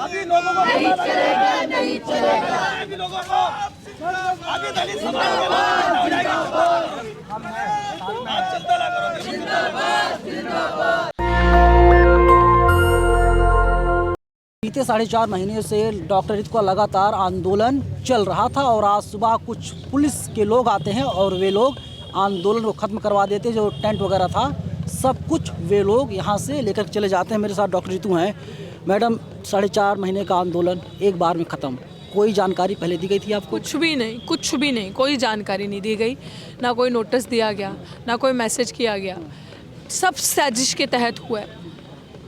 अभी लोगों को नहीं चलेगा, नहीं चलेगा। अभी लोगों को अभी दलित समाज के लोग हो जाएगा। आप चिंता ना करो। जिंदाबाद, जिंदाबाद। बीते 4.5 महीने से डॉक्टर रीतू का लगातार आंदोलन चल रहा था और आज सुबह कुछ पुलिस के लोग आते हैं और वे लोग आंदोलन को ख़त्म करवा देते हैं। जो टेंट वगैरह था सब कुछ वे लोग यहाँ से लेकर चले जाते हैं। मेरे साथ डॉक्टर रीतू हैं। मैडम, 4.5 महीने का आंदोलन एक बार में ख़त्म, कोई जानकारी पहले दी गई थी आपको? कुछ भी नहीं, कोई जानकारी नहीं दी गई, ना कोई नोटिस दिया गया, ना कोई मैसेज किया गया। सब साजिश के तहत हुआ है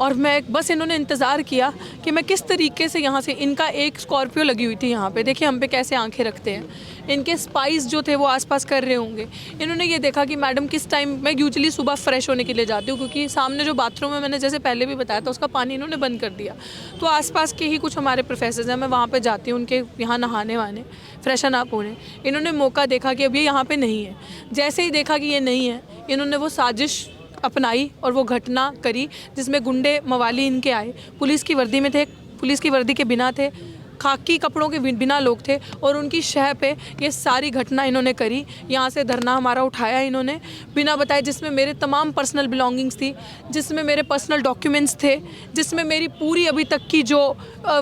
और मैं बस इन्होंने इंतज़ार किया कि मैं किस तरीके से यहाँ से, इनका एक स्कॉर्पियो लगी हुई थी यहाँ पे, देखिए हम पे कैसे आंखें रखते हैं। इनके स्पाइस जो थे वो आसपास कर रहे होंगे। इन्होंने ये देखा कि मैडम किस टाइम, मैं यूजुअली सुबह फ्रेश होने के लिए जाती हूँ क्योंकि सामने जो बाथरूम है, मैंने जैसे पहले भी बताया था, उसका पानी इन्होंने बंद कर दिया। तो आसपास के ही कुछ हमारे प्रोफेसर्स हैं, मैं वहाँ पे जाती हूँ उनके यहाँ नहाने वाने, फ्रेशन अप होने। इन्होंने मौका देखा कि अब ये यहाँ पर नहीं है। जैसे ही देखा कि ये नहीं है, इन्होंने वो साजिश अपनाई और वो घटना करी जिसमें गुंडे मवाली इनके आए, पुलिस की वर्दी में थे, पुलिस की वर्दी के बिना थे, खाकी कपड़ों के बिना लोग थे और उनकी शह पे ये सारी घटना इन्होंने करी। यहाँ से धरना हमारा उठाया इन्होंने बिना बताए, जिसमें मेरे तमाम पर्सनल बिलोंगिंग्स थी, जिसमें मेरे पर्सनल डॉक्यूमेंट्स थे, जिसमें मेरी पूरी अभी तक की जो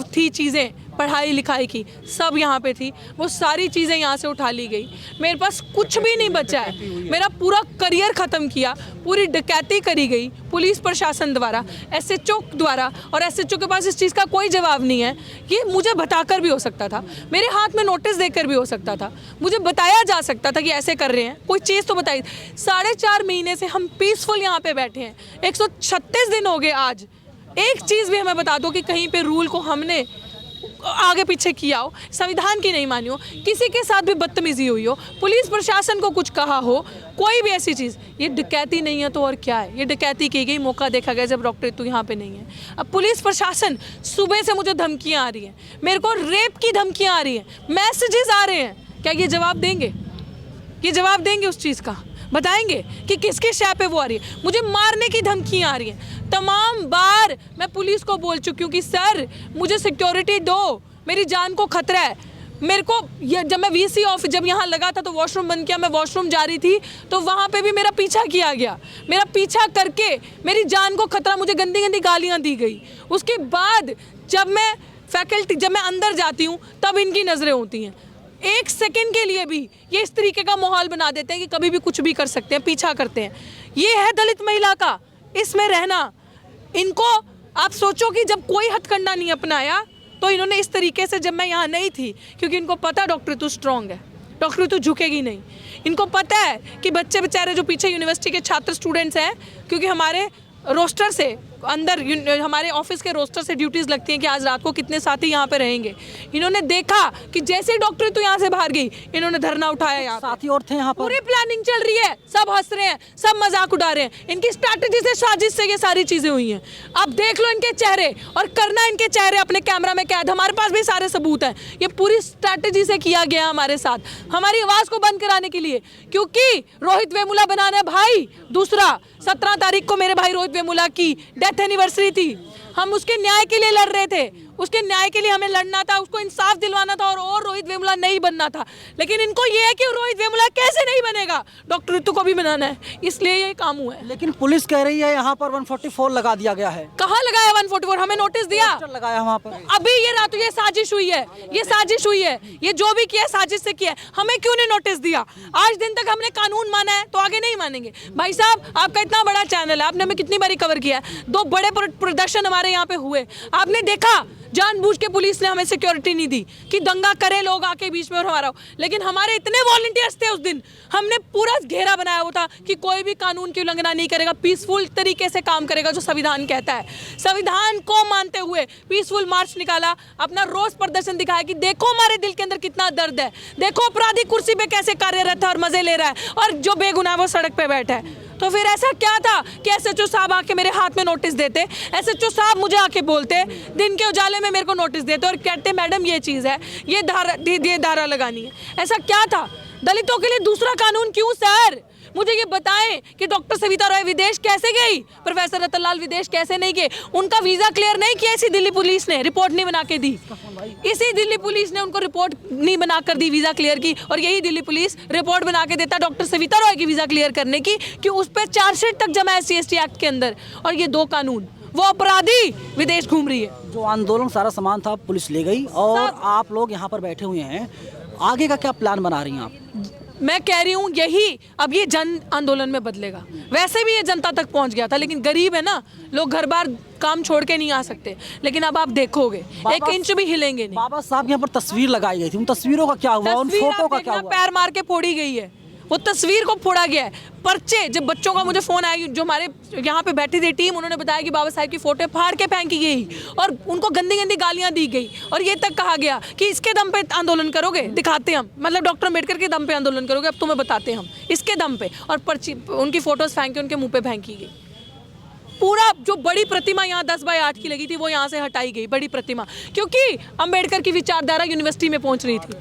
थी चीज़ें, पढ़ाई लिखाई की, सब यहाँ पे थी। वो सारी चीज़ें यहाँ से उठा ली गई। मेरे पास कुछ भी नहीं बचा है। मेरा पूरा करियर ख़त्म किया, पूरी डकैती करी गई पुलिस प्रशासन द्वारा, एसएचओ द्वारा, और एसएचओ के पास इस चीज़ का कोई जवाब नहीं है। ये मुझे बताकर भी हो सकता था, मेरे हाथ में नोटिस देकर भी हो सकता था, मुझे बताया जा सकता था कि ऐसे कर रहे हैं, कोई चीज़ तो बताई। 4.5 महीने से हम पीसफुल यहाँ पे बैठे हैं, 136 दिन हो गए आज। एक चीज़ भी हमें बता दो कि कहीं पे रूल को हमने आगे पीछे किया हो, संविधान की नहीं मानी हो, किसी के साथ भी बदतमीजी हुई हो, पुलिस प्रशासन को कुछ कहा हो, कोई भी ऐसी चीज़। ये डकैती नहीं है तो और क्या है? ये डकैती की गई, मौका देखा गया जब डॉक्टर रीतू यहाँ पे नहीं है। अब पुलिस प्रशासन, सुबह से मुझे धमकियाँ आ रही हैं, मेरे को रेप की धमकियाँ आ रही हैं, मैसेजेस आ रहे हैं। क्या ये जवाब देंगे? ये जवाब देंगे उस चीज़ का? बताएंगे कि किसके शय पे वो आ रही है? मुझे मारने की धमकियाँ आ रही हैं। तमाम बार मैं पुलिस को बोल चुकी हूँ कि सर मुझे सिक्योरिटी दो, मेरी जान को खतरा है। मेरे को जब मैं वीसी ऑफिस जब यहाँ लगा था तो वॉशरूम बंद किया, मैं वॉशरूम जा रही थी तो वहाँ पे भी मेरा पीछा किया गया। मेरा पीछा करके मेरी जान को खतरा, मुझे गंदी गंदी गालियाँ दी गई। उसके बाद जब मैं अंदर जाती हूँ तब इनकी नज़रें होती हैं। 1 सेकंड के लिए भी ये इस तरीके का माहौल बना देते हैं कि कभी भी कुछ भी कर सकते हैं, पीछा करते हैं। ये है दलित महिला का इसमें रहना। इनको आप सोचो कि जब कोई हथकंडा नहीं अपनाया तो इन्होंने इस तरीके से, जब मैं यहाँ नहीं थी, क्योंकि इनको पता डॉक्टर रीतू स्ट्रॉन्ग है, डॉक्टर रीतू झुकेगी नहीं। इनको पता है कि बच्चे बेचारे जो पीछे यूनिवर्सिटी के छात्र स्टूडेंट्स हैं, क्योंकि हमारे रोस्टर से अंदर, हमारे ऑफिस के रोस्टर से ड्यूटीज़ लगती हैं कि आज रात को कितने साथी यहाँ पे रहेंगे। इन्होंने देखा कि जैसे डॉक्टर तो यहाँ से बाहर गई, इन्होंने धरना उठाया। यहाँ साथी और थे यहाँ पर, पूरी प्लानिंग चल रही है, सब हंस रहे हैं, सब मजाक उड़ा रहे हैं। इनकी स्ट्रैटेजी से, साजिश से ये सारी चीज़ें हुई हैं। अब देख लो इनके चेहरे, और करना इनके चेहरे अपने कैमरा में कैद। हमारे पास भी सारे सबूत हैं। ये पूरी स्ट्रैटेजी से किया गया हमारे साथ, हमारी आवाज़ को बंद कराने के लिए, क्योंकि रोहित वेमुला बनाना भाई। दूसरा, 17 तारीख को मेरे भाई रोहित वेमुला की डेथ एनिवर्सरी थी। हम उसके न्याय के लिए लड़ रहे थे, उसके न्याय के लिए हमें लड़ना था, उसको इंसाफ दिलवाना था और रोहित वेमुला नहीं बनना था। लेकिन इनको ये है कि रोहित वेमुला कैसे नहीं बनेगा, डॉक्टर रीतू को भी बनाना है, इसलिए ये काम हुआ है। लेकिन पुलिस कह रही है यहाँ पर 144 लगा दिया गया है। कहाँ लगाया 144? हमें नोटिस दिया, लगाया वहाँ पर। अभी ये रात, ये साजिश हुई है, ये साजिश हुई है, ये जो भी किया साजिश से किया है। हमें क्यों नहीं नोटिस दिया? आज दिन तक हमने कानून माना है तो आगे नहीं मानेंगे। भाई साहब, आपका इतना बड़ा चैनल है, आपने हमें कितनी बारी कवर किया है। 2 बड़े प्रदर्शन हमारे यहाँ पे हुए, आपने देखा जानबूझ के पुलिस ने हमें सिक्योरिटी नहीं दी कि दंगा करे लोग आके बीच में और हमारा हो। लेकिन हमारे इतने वॉलंटियर्स थे उस दिन, हमने पूरा घेरा बनाया हुआ था कि कोई भी कानून की उल्लंघना नहीं करेगा, पीसफुल तरीके से काम करेगा जो संविधान कहता है। संविधान को मानते हुए पीसफुल मार्च निकाला, अपना रोज प्रदर्शन दिखाया कि देखो हमारे दिल के अंदर कितना दर्द है, देखो अपराधी कुर्सी पे कैसे कार्यरत है और मजे ले रहा है, और जो बेगुनाह वो सड़क पे बैठा है। तो फिर ऐसा क्या था कि एसएचओ साहब आके मेरे हाथ में नोटिस देते, एसएचओ साहब मुझे आके बोलते, दिन के उजाले में मेरे को नोटिस देते और कहते मैडम ये चीज़ है, ये धारा लगानी है। ऐसा क्या था? दलितों के लिए दूसरा कानून क्यों सर? मुझे ये बताएं कि डॉक्टर सविता रॉय विदेश कैसे गई, प्रोफेसर रतनलाल विदेश कैसे नहीं गए। उनका वीजा क्लियर नहीं किया इसी दिल्ली पुलिस ने, रिपोर्ट नहीं बना के दी। इसी दिल्ली पुलिस ने उनको रिपोर्ट नहीं बनाकर दी वीजा क्लियर की, और यही दिल्ली पुलिस रिपोर्ट बना के देता डॉक्टर सविता रॉय की वीजा क्लियर करने की कि उस पर चार्जशीट तक जमा है SC/ST एक्ट के अंदर। और ये 2 कानून, वो अपराधी विदेश घूम रही है। जो आंदोलन सारा सामान था पुलिस ले गई और आप लोग यहाँ पर बैठे हुए हैं, आगे का क्या प्लान बना रही हैं आप? मैं कह रही हूँ यही अब ये जन आंदोलन में बदलेगा। वैसे भी ये जनता तक पहुंच गया था, लेकिन गरीब है ना, लोग घर बार काम छोड़ के नहीं आ सकते। लेकिन अब आप देखोगे 1 इंच भी हिलेंगे नहीं। बाबा साहब यहाँ पर तस्वीर लगाई गई थी, उन तस्वीरों का क्या हुआ, उन फोटो का क्या हुआ? पैर मार के फोड़ी गई है, वो तस्वीर को फोड़ा गया है। पर्चे, जब बच्चों का मुझे फोन आया, जो हमारे यहाँ पे बैठी थी टीम, उन्होंने बताया कि बाबा साहब की फोटो फाड़ के फेंकी गई और उनको गंदी गंदी गालियाँ दी गई, और ये तक कहा गया कि इसके दम पे आंदोलन करोगे, दिखाते हम, मतलब डॉक्टर अम्बेडकर के दम पे आंदोलन करोगे, अब तुम्हें बताते हम इसके दम पे। और पर्ची, उनकी फोटोज फेंक के उनके मुँह पे फेंकी गई। पूरा जो बड़ी प्रतिमा यहाँ 10x8 की लगी थी, वो यहाँ से हटाई गई, बड़ी प्रतिमा, क्योंकि अम्बेडकर की विचारधारा यूनिवर्सिटी में पहुँच रही थी।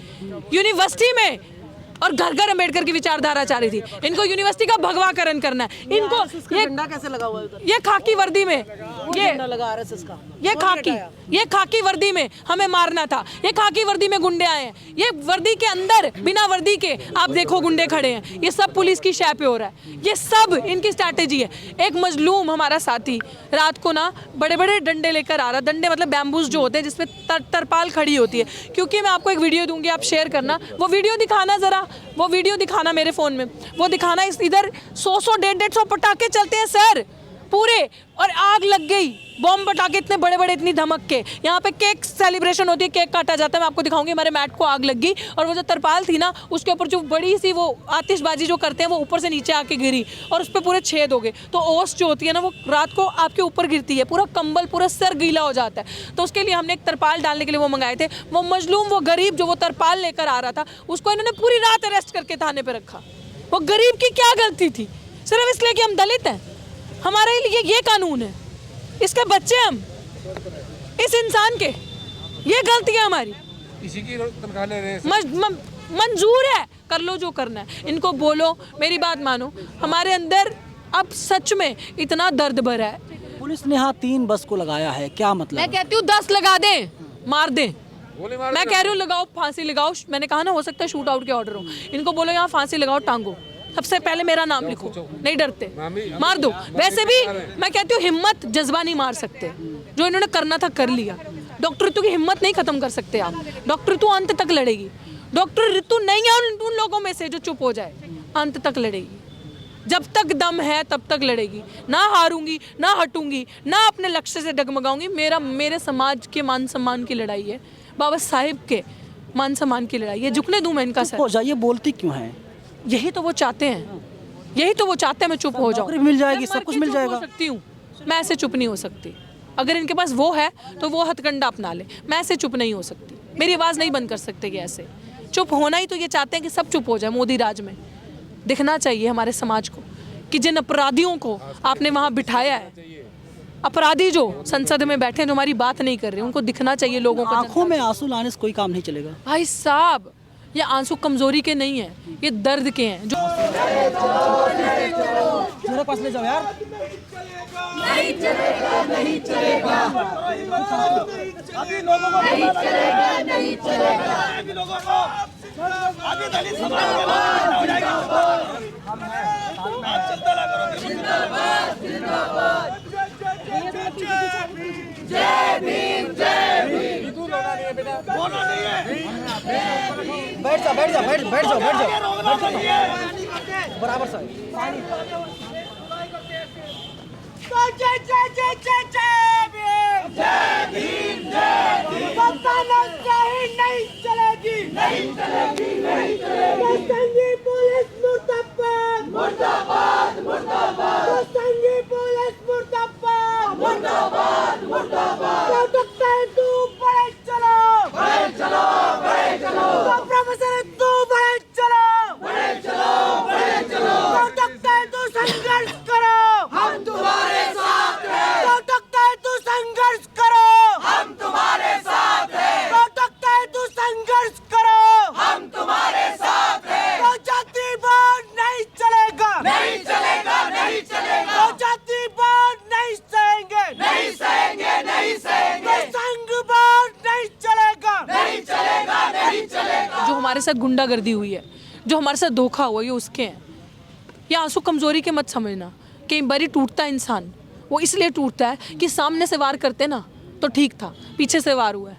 यूनिवर्सिटी में और घर घर अम्बेडकर की विचारधारा चाह रही थी। इनको यूनिवर्सिटी का भगवाकरण करना है। इनको ये झंडा कैसे लगा हुआ है उधर? ये खाकी वर्दी में, ये लगा RSS का, ये खाकी वर्दी में हमें मारना था। ये खाकी वर्दी में गुंडे आए हैं, ये वर्दी के अंदर बिना वर्दी के आप देखो गुंडे खड़े हैं। ये सब पुलिस की शय पे हो रहा है, ये सब इनकी स्ट्रैटेजी है। एक मजलूम हमारा साथी रात को ना बड़े बड़े डंडे लेकर आ रहा, डंडे मतलब बैम्बूज जो होते हैं जिसपे तरपाल खड़ी होती है। क्योंकि मैं आपको एक वीडियो दूंगी, आप शेयर करना, वो वीडियो दिखाना जरा, वो वीडियो दिखाना मेरे फ़ोन में, वो दिखाना। इधर 100 150 पटाखे चलते हैं सर पूरे, और आग लग गई, बॉम्ब पटाखे इतने बड़े बड़े, इतनी धमक के। यहाँ पे केक सेलिब्रेशन होती है, केक काटा जाता है, मैं आपको दिखाऊंगी। हमारे मैट को आग लग गई, और वो जो तरपाल थी ना, उसके ऊपर जो बड़ी सी वो आतिशबाजी जो करते हैं, वो ऊपर से नीचे आके गिरी और उस पर पूरे छेद हो गए। तो ओस जो होती है ना, वो रात को आपके ऊपर गिरती है, पूरा कंबल, पूरा सर गीला हो जाता है। तो उसके लिए हमने एक तरपाल डालने के लिए वो मंगाए थे। वो मजलूम, वो गरीब जो वो तरपाल लेकर आ रहा था, उसको इन्होंने पूरी रात अरेस्ट करके थाने पर रखा। वो गरीब की क्या गलती थी? सिर्फ इसलिए कि हम दलित हैं, हमारे लिए ये कानून है, इसके बच्चे हम, इस इंसान के, ये गलती है हमारी। इसी की तनख्वाह ले रहे हैं। मंजूर है, कर लो जो करना है। इनको बोलो, मेरी बात मानो, हमारे अंदर अब सच में इतना दर्द भरा है। पुलिस ने यहाँ 3 बस को लगाया है, क्या मतलब? मैं कहती हूँ 10 लगा दें, मार दें। मैं कह रही हूँ लगाओ, फांसी लगाओ। मैंने कहा ना, हो सकता है शूट आउट के ऑर्डर हो। इनको बोलो यहाँ फांसी लगाओ, टांगो, सबसे पहले मेरा नाम लिखो, नहीं डरते, मार दो। वैसे भी मैं कहती हूँ हिम्मत जज्बा नहीं मार सकते, जो इन्होंने करना था कर लिया। डॉक्टर ऋतु की हिम्मत नहीं खत्म कर सकते आप। डॉक्टर ऋतु अंत तक लड़ेगी। डॉक्टर ऋतु नहीं है उन लोगों में से जो चुप हो जाए, अंत तक लड़ेगी। जब तक दम है तब तक लड़ेगी, ना हारूंगी, ना हटूंगी, ना अपने लक्ष्य से डगमगाऊंगी। मेरे समाज के मान सम्मान की लड़ाई है, बाबा साहिब के मान सम्मान की लड़ाई है। झुकने दूं मैं इनका सर? हो जाइए, बोलती क्यों है? यही तो वो चाहते हैं, यही तो वो चाहते हैं मैं चुप हो जाऊं। मिल जाएगी, सब कुछ मिल जाएगा। हो सकती हूँ मैं, ऐसे चुप नहीं हो सकती। अगर इनके पास वो है तो वो हथकंडा अपना ले, मैं ऐसे चुप नहीं हो सकती। मेरी आवाज़ नहीं बंद कर सकते ये ऐसे। चुप होना ही तो ये चाहते हैं कि सब चुप हो जाए। मोदी राज में दिखना चाहिए हमारे समाज को कि जिन अपराधियों को आपने वहाँ बिठाया है, अपराधी जो संसद में बैठे हैं, जो हमारी बात नहीं कर रहे, उनको दिखना चाहिए लोगों को। आंखों में आंसू लाने से कोई काम नहीं चलेगा भाई साहब। ये आंसू कमजोरी के नहीं है, ये दर्द के हैं। जो मेरे पास ले जाओ यार। नहीं चलेगा, नहीं चलेगा, अभी लोगों को नहीं चलेगा, नहीं चलेगा, अभी लोगों को, अभी दलित समाज के लोग हो जाएगा। आप चलता लगा करो। जिंदाबाद, जिंदाबाद, जय भीम, जय भीम। बोलना नहीं है। बैठ जाओ, बैठ जाओ, बैठ जाओ, बैठ जाओ, बराबर सर। जय जय जय जय जय भीम, जय भीम, जय भीम। तानाशाही नहीं चलेगी, नहीं चलेगी, नहीं चलेगी। संघी पुलिस मुर्दाबाद, मुर्दाबाद, मुर्दाबाद। संघी पुलिस मुर्दाबाद, मुर्दाबाद, मुर्दाबाद। तू बड़े चलो, बड़े चलो, बड़े चलो। प्रोफेसर तू बड़े चलो, बड़े चलो, बड़े चलो। तू संघर्ष करो, हम तुम्हारे साथ हैं। तू संघर्ष करो, हम तुम्हारे साथ हैं। तू संघर्ष करो, हम तुम्हारे साथ हैं। जातिवाद नहीं चलेगा, हमारे साथ गुंडागर्दी हुई है, जो हमारे साथ धोखा हुआ, ये उसके हैं। ये आंसू कमज़ोरी के मत समझना। कई बारी टूटता है इंसान, वो इसलिए टूटता है कि सामने से वार करते ना तो ठीक था, पीछे से वार हुआ है।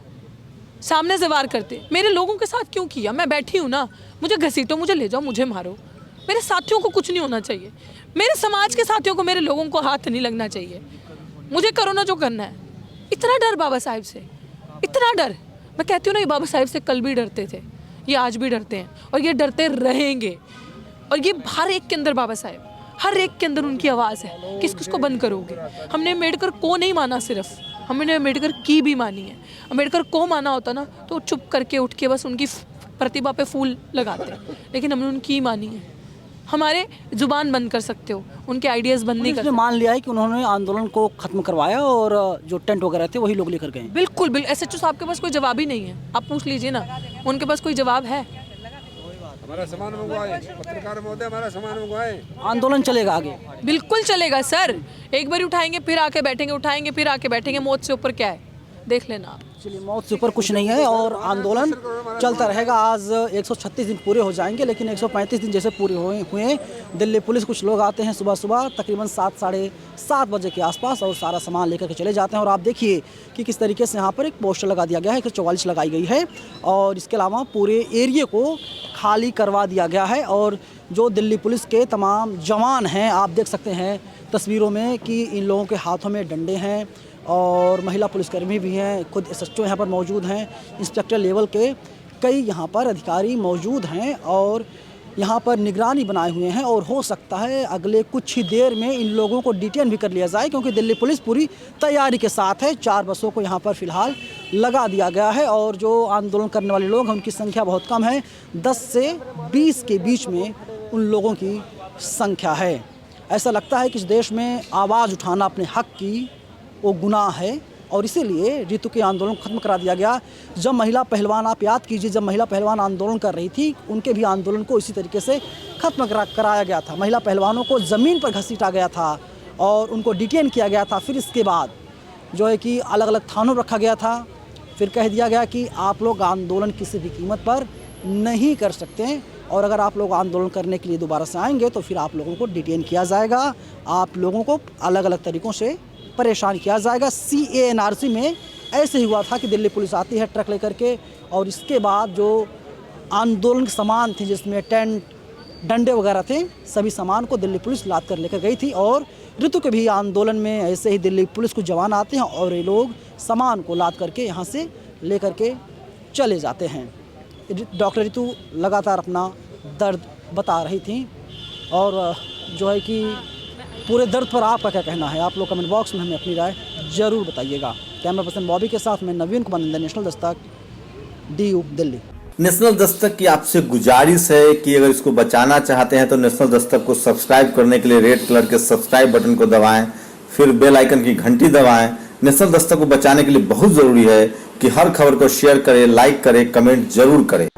सामने से वार करते मेरे लोगों के साथ क्यों किया? मैं बैठी हूँ ना, मुझे घसीटो, मुझे ले जाओ, मुझे मारो। मेरे साथियों को कुछ नहीं होना चाहिए, मेरे समाज के साथियों को, मेरे लोगों को हाथ नहीं लगना चाहिए। मुझे करो ना जो करना है। इतना डर बाबा साहेब से, इतना डर। मैं कहती हूँ ना, ये बाबा साहेब से कल भी डरते थे, ये आज भी डरते हैं और ये डरते रहेंगे। और ये हर एक के अंदर बाबा साहेब, हर एक के अंदर उनकी आवाज़ है। किस किस को बंद करोगे? हमने अम्बेडकर को नहीं माना, सिर्फ हमने अम्बेडकर की भी मानी है। अम्बेडकर को माना होता ना तो चुप करके उठ के बस उनकी प्रतिभा पे फूल लगाते, लेकिन हमने उनकी मानी है। हमारे जुबान बंद कर सकते हो, उनके आइडियाज़ बंद नहीं कर सकते। मान लिया है कि उन्होंने आंदोलन को खत्म करवाया और जो टेंट वगैरह थे वही लोग लेकर गए। बिल्कुल बिल्कुल, SHO साहब के पास कोई जवाब ही नहीं है। आप पूछ लीजिए ना, उनके पास कोई जवाब है? हमारा सामान मंगवाए, पत्रकार महोदय हमारा सामान मंगवाए। आंदोलन चलेगा आगे? बिल्कुल चलेगा सर। एक बार उठाएंगे फिर आके बैठेंगे, उठाएंगे फिर आके बैठेंगे। मौत से ऊपर क्या है, देख लेना आप। चलिए, मौत से ऊपर कुछ नहीं है और आंदोलन चलता रहेगा। आज 136 दिन पूरे हो जाएंगे, लेकिन 135 दिन जैसे पूरे हुए दिल्ली पुलिस, कुछ लोग आते हैं सुबह सुबह तकरीबन 7 साढ़े 7 बजे के आसपास और सारा सामान लेकर के चले जाते हैं। और आप देखिए कि किस तरीके से यहाँ पर एक पोस्टर लगा दिया गया है, 144 लगाई गई है और इसके अलावा पूरे एरिए को खाली करवा दिया गया है। और जो दिल्ली पुलिस के तमाम जवान हैं, आप देख सकते हैं तस्वीरों में कि इन लोगों के हाथों में डंडे हैं और महिला पुलिसकर्मी भी हैं, खुद SHO यहाँ पर मौजूद हैं, इंस्पेक्टर लेवल के कई यहाँ पर अधिकारी मौजूद हैं और यहाँ पर निगरानी बनाए हुए हैं। और हो सकता है अगले कुछ ही देर में इन लोगों को डिटेन भी कर लिया जाए, क्योंकि दिल्ली पुलिस पूरी तैयारी के साथ है। 4 बसों को यहाँ पर फ़िलहाल लगा दिया गया है और जो आंदोलन करने वाले लोग हैं उनकी संख्या बहुत कम है, 10 से 20 के बीच में उन लोगों की संख्या है। ऐसा लगता है कि इस देश में आवाज़ उठाना अपने हक़ की वो गुनाह है और इसीलिए रितु के आंदोलन खत्म करा दिया गया। जब महिला पहलवान, आप याद कीजिए, जब महिला पहलवान आंदोलन कर रही थी, उनके भी आंदोलन को इसी तरीके से खत्म कराया गया था। महिला पहलवानों को ज़मीन पर घसीटा गया था और उनको डिटेन किया गया था। फिर इसके बाद जो है कि अलग अलग थानों रखा गया था। फिर कह दिया गया कि आप लोग आंदोलन किसी भी कीमत पर नहीं कर सकते और अगर आप लोग आंदोलन करने के लिए दोबारा से आएंगे तो फिर आप लोगों को डिटेन किया जाएगा, आप लोगों को अलग अलग तरीक़ों से परेशान किया जाएगा। CA-NRC में ऐसे ही हुआ था कि दिल्ली पुलिस आती है ट्रक लेकर के और इसके बाद जो आंदोलन के सामान थे, जिसमें टेंट, डंडे वगैरह थे, सभी सामान को दिल्ली पुलिस लाद कर लेकर गई थी। और ऋतु के भी आंदोलन में ऐसे ही दिल्ली पुलिस कुछ जवान आते हैं और ये लोग सामान को लाद करके यहाँ से लेकर के चले जाते हैं। डॉक्टर ऋतु लगातार अपना दर्द बता रही थी और जो है कि पूरे दर्द पर आपका क्या कहना है? आप लोग कमेंट बॉक्स में हमें अपनी राय ज़रूर बताइएगा। कैमरा पर्सन बॉबी के साथ मैं नवीन Kumar, national Dastak, DU Delhi. National Dastak की आपसे गुजारिश है कि अगर इसको बचाना चाहते हैं तो नेशनल दस्तक को सब्सक्राइब करने के लिए रेड कलर के सब्सक्राइब बटन को दबाएं, फिर बेल आइकन की घंटी दबाएं। नेशनल दस्तक को बचाने के लिए बहुत ज़रूरी है कि हर खबर को शेयर करें, लाइक करें, कमेंट जरूर करें।